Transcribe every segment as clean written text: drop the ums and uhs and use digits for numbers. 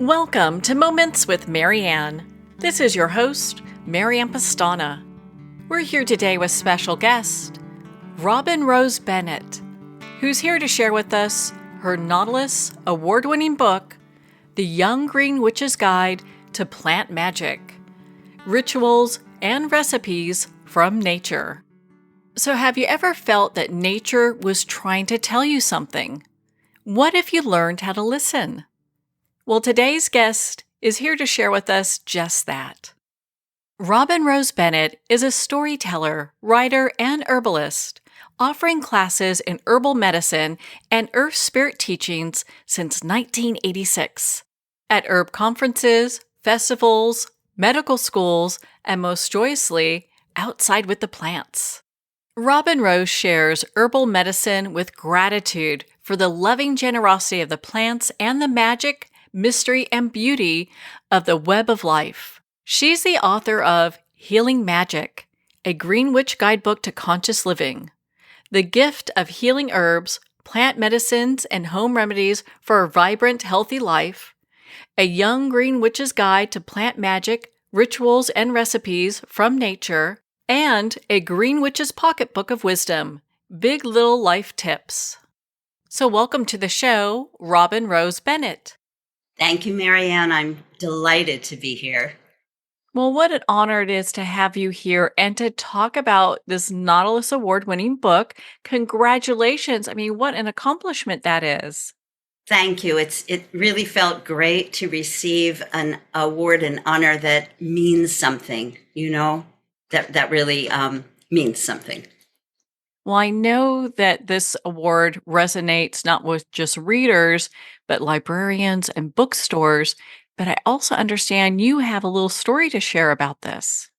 Welcome to Moments with Marianne. This is your host, Marianne Pastana. We're here today with special guest, Robin Rose Bennett, who's here to share with us her Nautilus award-winning book, The Young Green Witch's Guide to Plant Magic, Rituals and Recipes from Nature. So have you ever felt that nature was trying to tell you something? What if you learned how to listen? Well, today's guest is here to share with us just that. Robin Rose Bennett is a storyteller, writer, and herbalist, offering classes in herbal medicine and earth spirit teachings since 1986 at herb conferences, festivals, medical schools, and most joyously, outside with the plants. Robin Rose shares herbal medicine with gratitude for the loving generosity of the plants and the magic, mystery, and beauty of the web of life. She's the author of Healing Magic, a Green Witch Guidebook to Conscious Living, The Gift of Healing Herbs, Plant Medicines, and Home Remedies for a Vibrant, Healthy Life, A Young Green Witch's Guide to Plant Magic, Rituals, and Recipes from Nature, and A Green Witch's Pocketbook of Wisdom, Big Little Life Tips. So welcome to the show, Robin Rose Bennett. Thank you, Marianne. I'm delighted to be here. Well, what an honor it is to have you here and to talk about this Nautilus award-winning book. Congratulations. I mean, what an accomplishment that is. Thank you. It really felt great to receive an award and honor that means something, that really means something. Well, I know that this award resonates not with just readers, but librarians and bookstores. But I also understand you have a little story to share about this.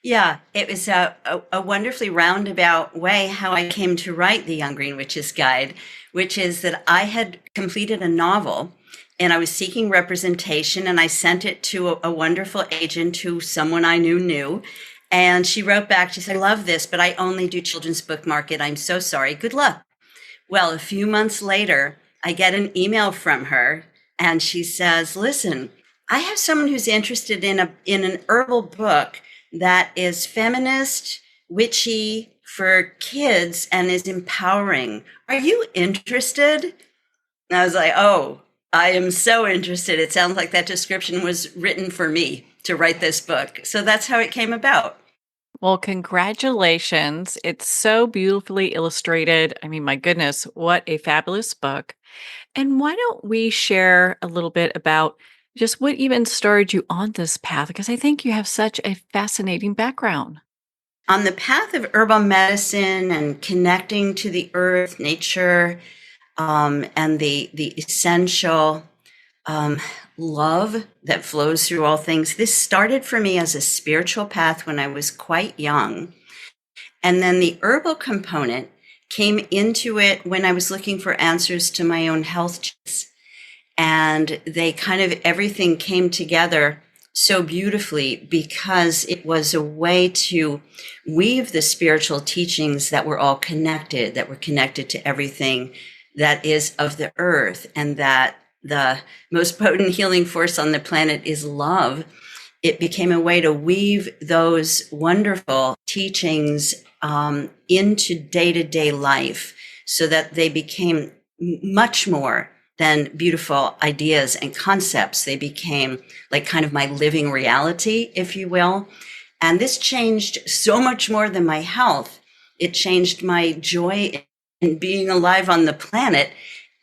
Yeah, it was a wonderfully roundabout way how I came to write The Young Green Witch's Guide, which is that I had completed a novel and I was seeking representation, and I sent it to a wonderful agent who someone I knew. And she wrote back, she said, "I love this, but I only do children's book market. I'm so sorry. Good luck." Well, a few months later, I get an email from her and she says, "Listen, I have someone who's interested in an herbal book that is feminist, witchy, for kids, and is empowering. Are you interested?" And I was like, "Oh, I am so interested. It sounds like that description was written for me to write this book." So that's how it came about. Well, congratulations. It's so beautifully illustrated. I mean, my goodness, what a fabulous book. And why don't we share a little bit about just what even started you on this path? Because I think you have such a fascinating background. On the path of herbal medicine and connecting to the earth, nature, and the essential love that flows through all things. This started for me as a spiritual path when I was quite young. And then the herbal component came into it when I was looking for answers to my own health challenges. And everything came together so beautifully because it was a way to weave the spiritual teachings that were all connected, that were connected to everything that is of the earth, and that the most potent healing force on the planet is love. It became a way to weave those wonderful teachings into day-to-day life so that they became much more than beautiful ideas and concepts. They became like kind of my living reality, if you will. And this changed so much more than my health. It changed my joy in being alive on the planet.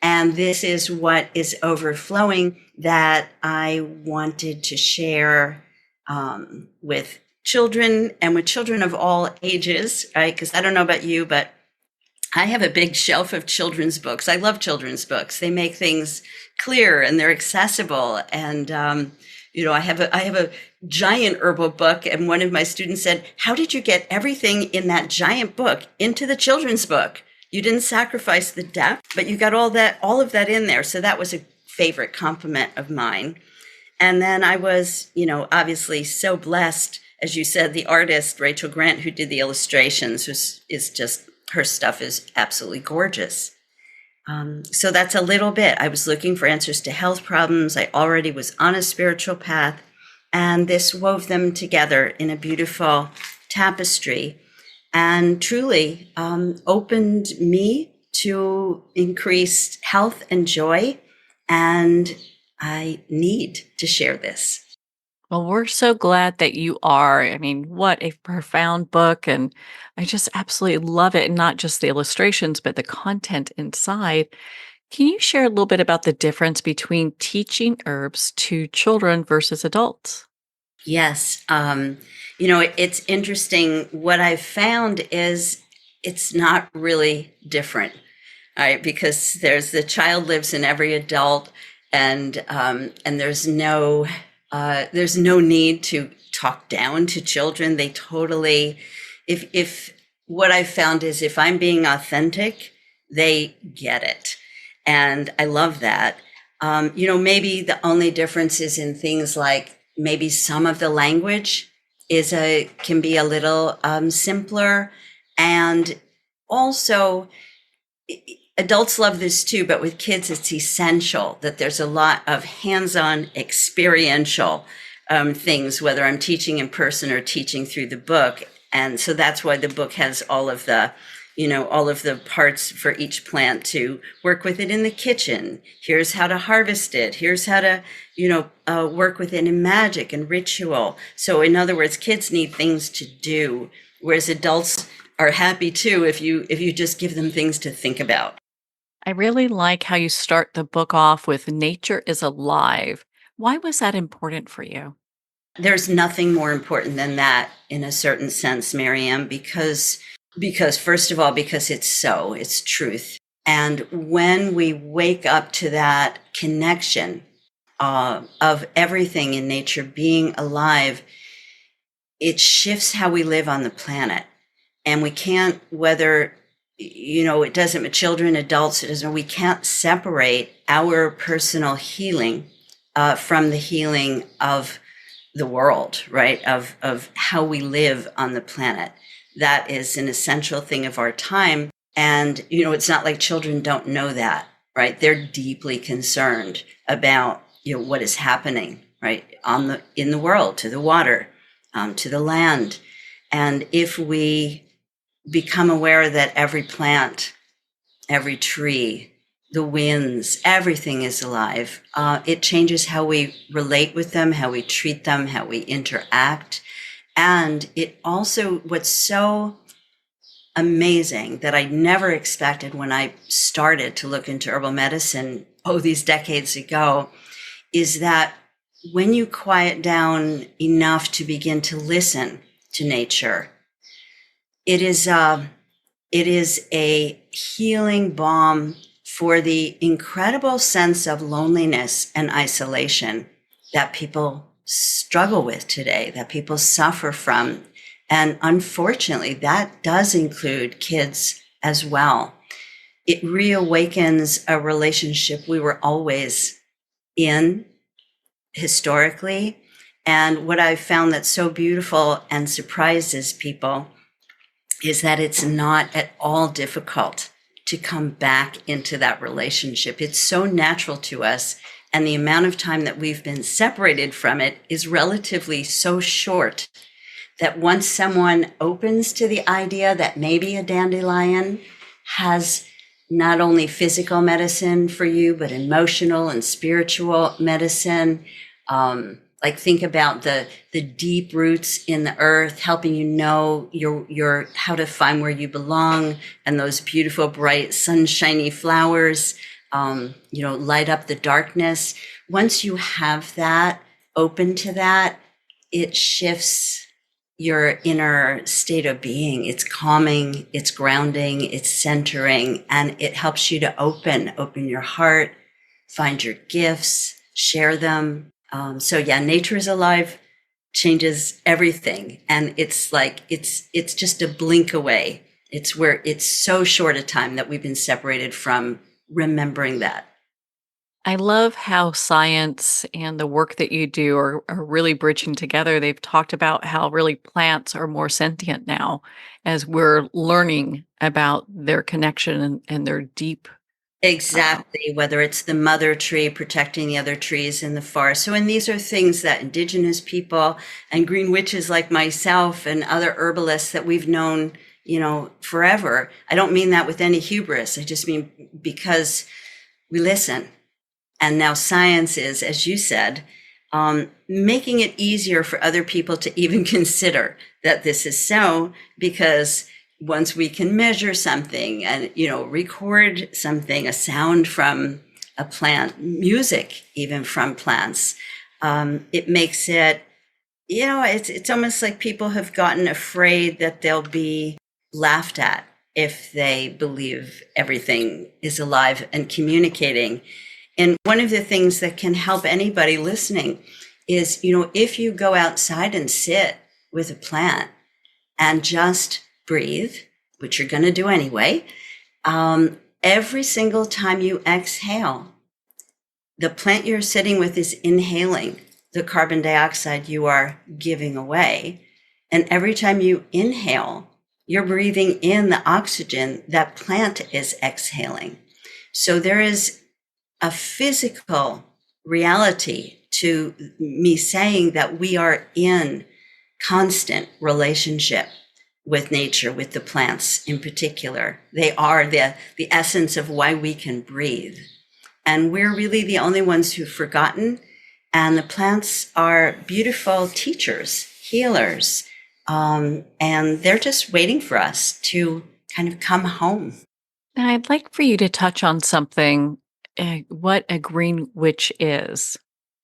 And this is what is overflowing that I wanted to share with children and with children of all ages, right? Because I don't know about you, but I have a big shelf of children's books. I love children's books. They make things clear and they're accessible. And, I have a giant herbal book. And one of my students said, "How did you get everything in that giant book into the children's book? You didn't sacrifice the depth, but you got all of that in there." So that was a favorite compliment of mine. And then I was, obviously so blessed, as you said, the artist, Rachel Grant, who did the illustrations, is just, her stuff is absolutely gorgeous. So that's a little bit. I was looking for answers to health problems. I already was on a spiritual path, and this wove them together in a beautiful tapestry and truly opened me to increased health and joy. And I need to share this. Well, we're so glad that you are. I mean, what a profound book. And I just absolutely love it. And not just the illustrations, but the content inside. Can you share a little bit about the difference between teaching herbs to children versus adults? Yes. It's interesting. What I've found is it's not really different, right? Because the child lives in every adult, and there's no need to talk down to children. They totally, if what I've found is if I'm being authentic, they get it, and I love that. Maybe the only difference is in things like maybe some of the language can be a little simpler, and also adults love this too, but with kids, it's essential that there's a lot of hands-on experiential things, whether I'm teaching in person or teaching through the book. And so that's why the book has all of the parts for each plant to work with it in the kitchen. Here's how to harvest it. Here's how to, work with it in magic and ritual. So in other words, kids need things to do, whereas adults are happy too if you just give them things to think about. I really like how you start the book off with nature is alive. Why was that important for you? There's nothing more important than that in a certain sense, Miriam, because first of all, because it's truth. And when we wake up to that connection of everything in nature being alive, it shifts how we live on the planet. And we can't, whether, it doesn't with children, adults, we can't separate our personal healing from the healing of the world, right? Of how we live on the planet. That is an essential thing of our time. And, it's not like children don't know that, right? They're deeply concerned about, what is happening, right? In the world, to the water, to the land. And if we become aware that every plant, every tree, the winds, everything is alive, it changes how we relate with them, how we treat them, how we interact. And it also, what's so amazing that I never expected when I started to look into herbal medicine, these decades ago, is that when you quiet down enough to begin to listen to nature, it is a healing balm for the incredible sense of loneliness and isolation that people struggle with today, that people suffer from. And unfortunately, that does include kids as well. It reawakens a relationship we were always in historically. And what I've found that's so beautiful and surprises people is that it's not at all difficult to come back into that relationship. It's so natural to us. And the amount of time that we've been separated from it is relatively so short that once someone opens to the idea that maybe a dandelion has not only physical medicine for you, but emotional and spiritual medicine, like think about the deep roots in the earth, helping you know your how to find where you belong, and those beautiful, bright, sunshiny flowers, light up the darkness. Once you have that, open to that, it shifts your inner state of being. It's calming, it's grounding, it's centering, and it helps you to open your heart, find your gifts, share them. So yeah, nature is alive, changes everything. And it's like, it's just a blink away. It's where it's so short a time that we've been separated from remembering that. I love how science and the work that you do are really bridging together. They've talked about how really plants are more sentient now as we're learning about their connection and their deep Exactly, whether it's the mother tree protecting the other trees in the forest. So, and these are things that indigenous people and green witches like myself and other herbalists that we've known, forever. I don't mean that with any hubris. I just mean because we listen. And now science is, as you said, making it easier for other people to even consider that this is so, because once we can measure something and, record something, a sound from a plant, music even from plants, it makes it, it's almost like people have gotten afraid that they'll be laughed at if they believe everything is alive and communicating. And one of the things that can help anybody listening is, if you go outside and sit with a plant and just breathe, which you're going to do anyway, every single time you exhale, the plant you're sitting with is inhaling the carbon dioxide you are giving away. And every time you inhale, you're breathing in the oxygen that plant is exhaling. So there is a physical reality to me saying that we are in constant relationship with nature, with the plants in particular. They are the essence of why we can breathe. And we're really the only ones who've forgotten. And the plants are beautiful teachers, healers, and they're just waiting for us to kind of come home. Now, I'd like for you to touch on something, what a green witch is.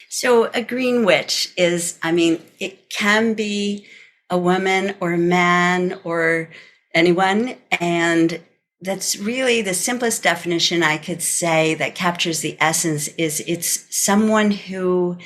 So a green witch is, it can be a woman or a man or anyone. And that's really the simplest definition I could say that captures the essence is it's someone who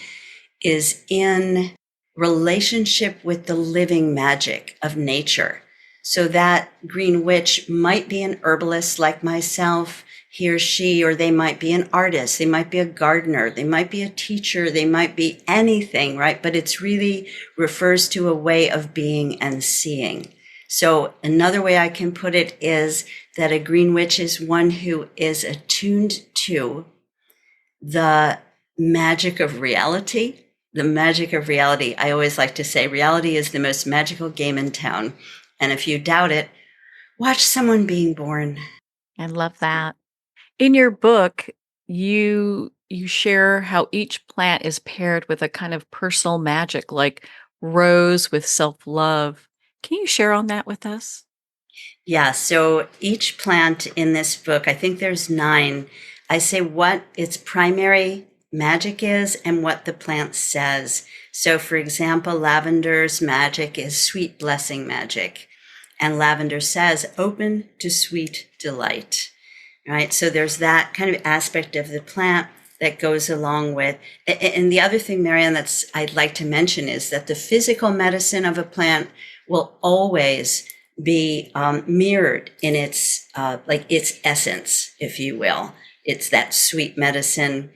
is in relationship with the living magic of nature. So that green witch might be an herbalist like myself, he or she, or they might be an artist, they might be a gardener, they might be a teacher, they might be anything, right? But it's really refers to a way of being and seeing. So another way I can put it is that a green witch is one who is attuned to the magic of reality. The magic of reality. I always like to say reality is the most magical game in town. And if you doubt it, watch someone being born. I love that. In your book, you share how each plant is paired with a kind of personal magic, like rose with self-love. Can you share on that with us? Yeah, so each plant in this book, I think there's 9, I say what its primary magic is and what the plant says. So for example, lavender's magic is sweet blessing magic. And lavender says, open to sweet delight, right? So there's that kind of aspect of the plant that goes along with. And the other thing, Marianne, I'd like to mention is that the physical medicine of a plant will always be mirrored in its essence, if you will. It's that sweet medicine.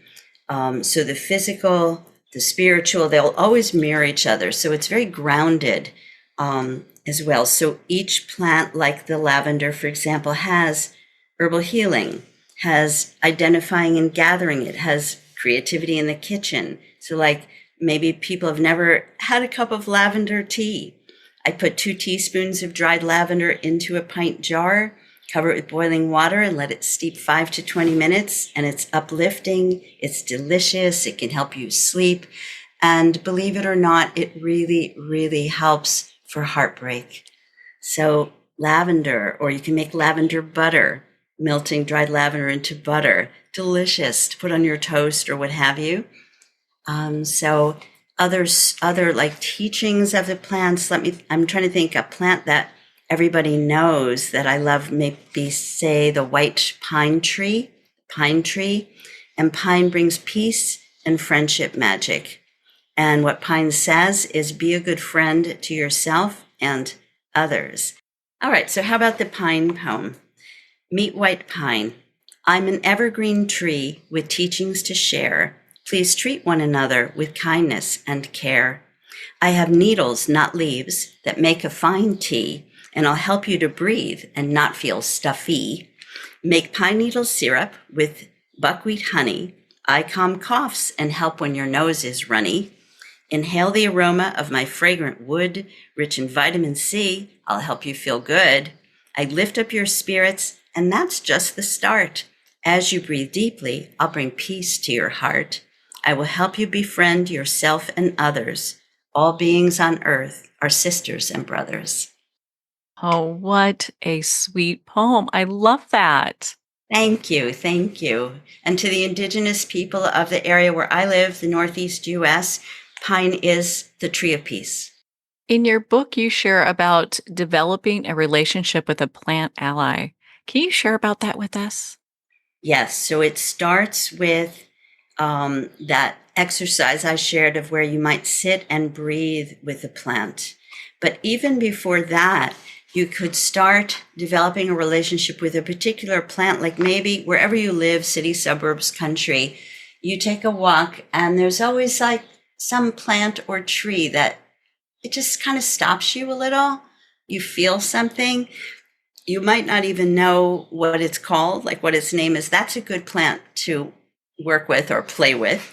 So the physical, the spiritual, they'll always mirror each other. So it's very grounded as well. So each plant, like the lavender, for example, has herbal healing, has identifying and gathering. It has creativity in the kitchen. So like maybe people have never had a cup of lavender tea. I put 2 teaspoons of dried lavender into a pint jar, cover it with boiling water and let it steep 5 to 20 minutes. And it's uplifting. It's delicious. It can help you sleep. And believe it or not, it really, really helps for heartbreak. So lavender, or you can make lavender butter, melting dried lavender into butter. Delicious to put on your toast or what have you. So other like teachings of the plants. I'm trying to think a plant that everybody knows that I love, maybe say the white pine tree. And pine brings peace and friendship magic. And what pine says is be a good friend to yourself and others. All right, so how about the pine poem? Meet white pine. I'm an evergreen tree with teachings to share. Please treat one another with kindness and care. I have needles, not leaves, that make a fine tea, and I'll help you to breathe and not feel stuffy. Make pine needle syrup with buckwheat honey. I calm coughs and help when your nose is runny. Inhale the aroma of my fragrant wood, rich in vitamin C. I'll help you feel good. I lift up your spirits, and that's just the start. As you breathe deeply, I'll bring peace to your heart. I will help you befriend yourself and others. All beings on earth are sisters and brothers. Oh, what a sweet poem. I love that. Thank you. Thank you. And to the indigenous people of the area where I live, the Northeast US, pine is the tree of peace. In your book, you share about developing a relationship with a plant ally. Can you share about that with us? Yes. So it starts with that exercise I shared of where you might sit and breathe with the plant. But even before that, you could start developing a relationship with a particular plant, like maybe wherever you live, city, suburbs, country, you take a walk and there's always like some plant or tree that it just kind of stops you a little. You feel something. You might not even know what it's called, like what its name is. That's a good plant to work with or play with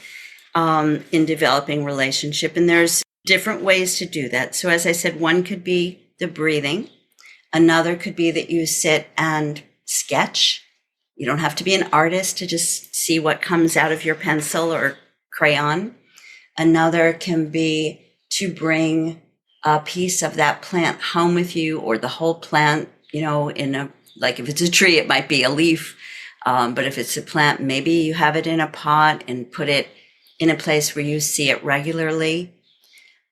in developing relationship. And there's different ways to do that. So as I said, one could be the breathing. Another could be that you sit and sketch. You don't have to be an artist to just see what comes out of your pencil or crayon. Another can be to bring a piece of that plant home with you, or the whole plant, like if it's a tree, it might be a leaf. But if it's a plant, maybe you have it in a pot and put it in a place where you see it regularly.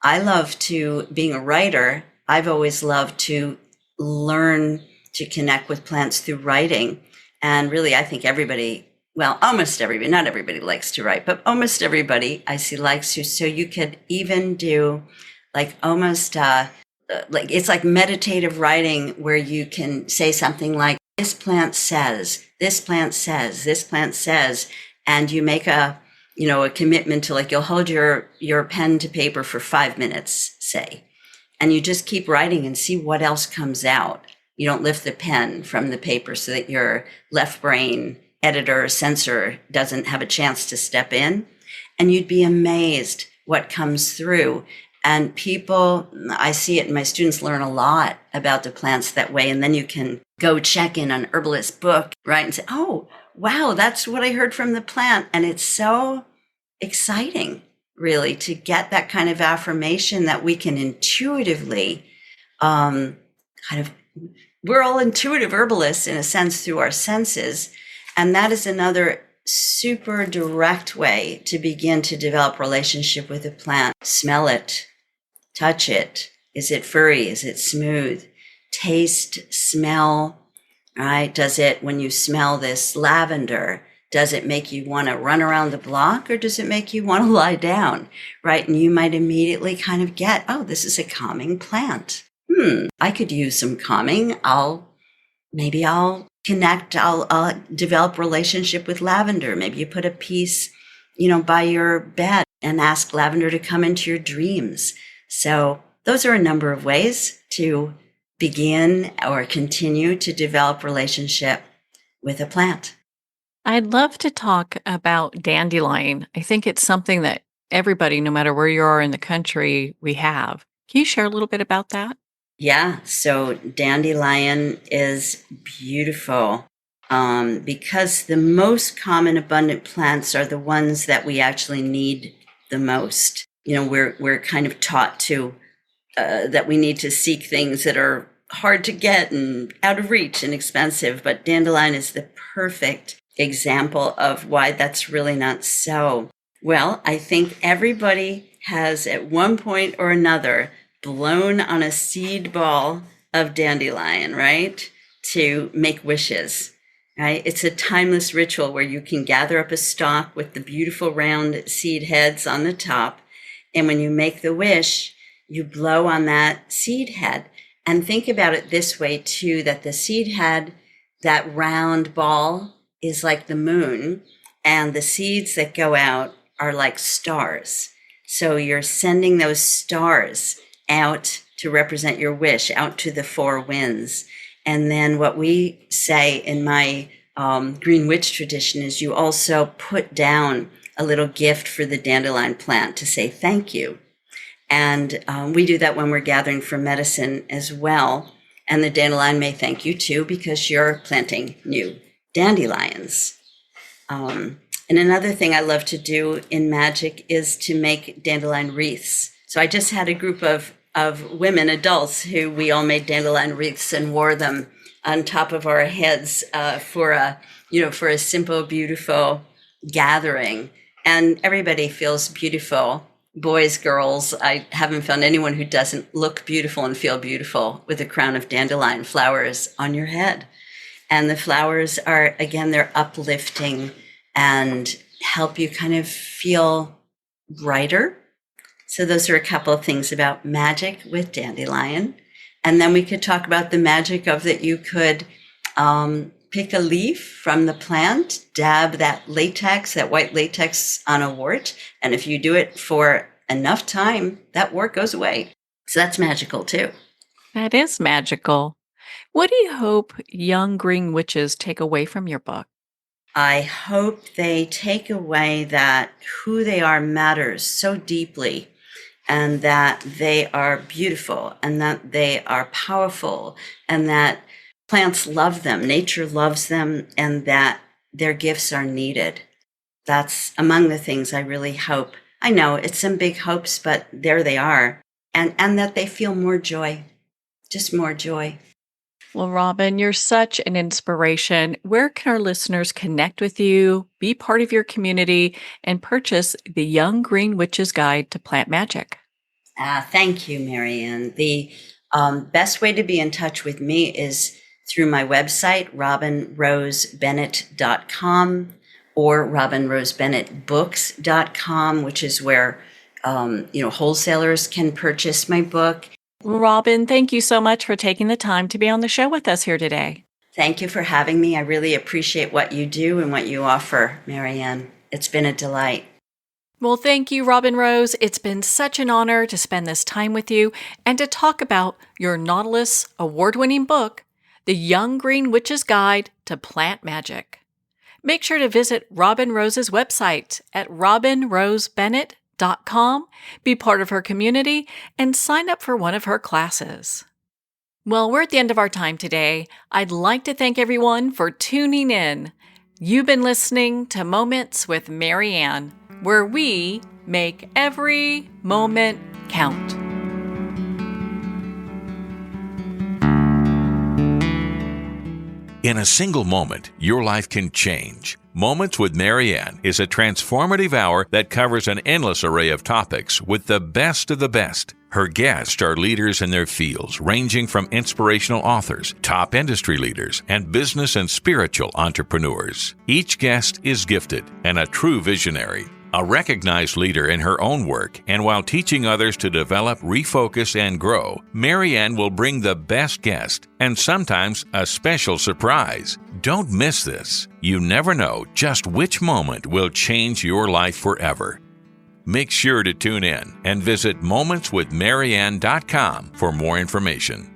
Being a writer, I've always loved to learn to connect with plants through writing. And really, I think almost everybody, not everybody likes to write, but almost everybody I see likes to. So you could even do like almost like it's like meditative writing, where you can say something like, this plant says, this plant says, this plant says, and you make a commitment to, like, you'll hold your pen to paper for 5 minutes, say, and you just keep writing and see what else comes out. You don't lift the pen from the paper so that your left brain editor or censor doesn't have a chance to step in. And you'd be amazed what comes through. And people, I see it, and my students learn a lot about the plants that way. And then you can go check in an herbalist book, right? And say, oh, wow, that's what I heard from the plant. And it's so exciting, really, to get that kind of affirmation that we can intuitively we're all intuitive herbalists in a sense through our senses. And that is another super direct way to begin to develop relationship with a plant. Smell it, touch it. Is it furry? Is it smooth? Taste, smell, right? When you smell this lavender, does it make you want to run around the block, or does it make you want to lie down, right? And you might immediately kind of get, oh, this is a calming plant. I could use some calming. I'll connect. I'll develop relationship with lavender. Maybe you put a piece, by your bed and ask lavender to come into your dreams. So those are a number of ways to begin or continue to develop relationship with a plant. I'd love to talk about dandelion. I think it's something that everybody, no matter where you are in the country, we have. Can you share a little bit about that? Yeah, so dandelion is beautiful because the most common abundant plants are the ones that we actually need the most. We're kind of taught to that we need to seek things that are hard to get and out of reach and expensive, but dandelion is the perfect example of why that's really not so. Well, I think everybody has at one point or another blown on a seed ball of dandelion, right? To make wishes, right? It's a timeless ritual where you can gather up a stalk with the beautiful round seed heads on the top. And when you make the wish, you blow on that seed head. And think about it this way too, that the seed head, that round ball, is like the moon, and the seeds that go out are like stars. So you're sending those stars out to represent your wish, out to the four winds. And then what we say in my Green Witch tradition is you also put down a little gift for the dandelion plant to say thank you. And we do that when we're gathering for medicine as well. And the dandelion may thank you too, because you're planting new dandelions. And another thing I love to do in magic is to make dandelion wreaths. So I just had a group of women, adults, who we all made dandelion wreaths and wore them on top of our heads for a simple, beautiful gathering. And everybody feels beautiful. Boys, girls, I haven't found anyone who doesn't look beautiful and feel beautiful with a crown of dandelion flowers on your head. And the flowers are, again, they're uplifting and help you kind of feel brighter. So those are a couple of things about magic with dandelion. And then we could talk about the magic of that you could pick a leaf from the plant, dab that white latex on a wart. And if you do it for enough time, that wart goes away. So that's magical too. That is magical. What do you hope young green witches take away from your book? I hope they take away that who they are matters so deeply, and that they are beautiful, and that they are powerful, and that plants love them, nature loves them, and that their gifts are needed. That's among the things I really hope. I know it's some big hopes, but there they are. And that they feel more joy, just more joy. Well, Robin, you're such an inspiration. Where can our listeners connect with you, be part of your community, and purchase the Young Green Witch's Guide to Plant Magic? Thank you, Marianne. The best way to be in touch with me is through my website, robinrosebennett.com, or robinrosebennettbooks.com, which is where wholesalers can purchase my book. Robin, thank you so much for taking the time to be on the show with us here today. Thank you for having me. I really appreciate what you do and what you offer, Marianne. It's been a delight. Well, thank you, Robin Rose. It's been such an honor to spend this time with you and to talk about your Nautilus award-winning book, The Young Green Witch's Guide to Plant Magic. Make sure to visit Robin Rose's website at robinrosebennett.com, be part of her community, and sign up for one of her classes. Well, we're at the end of our time today. I'd like to thank everyone for tuning in. You've been listening to Moments with Marianne, where we make every moment count. In a single moment, your life can change. Moments with Marianne is a transformative hour that covers an endless array of topics with the best of the best. Her guests are leaders in their fields, ranging from inspirational authors, top industry leaders, and business and spiritual entrepreneurs. Each guest is gifted and a true visionary, a recognized leader in her own work, and while teaching others to develop, refocus, and grow, Marianne will bring the best guest and sometimes a special surprise. Don't miss this. You never know just which moment will change your life forever. Make sure to tune in and visit momentswithmarianne.com for more information.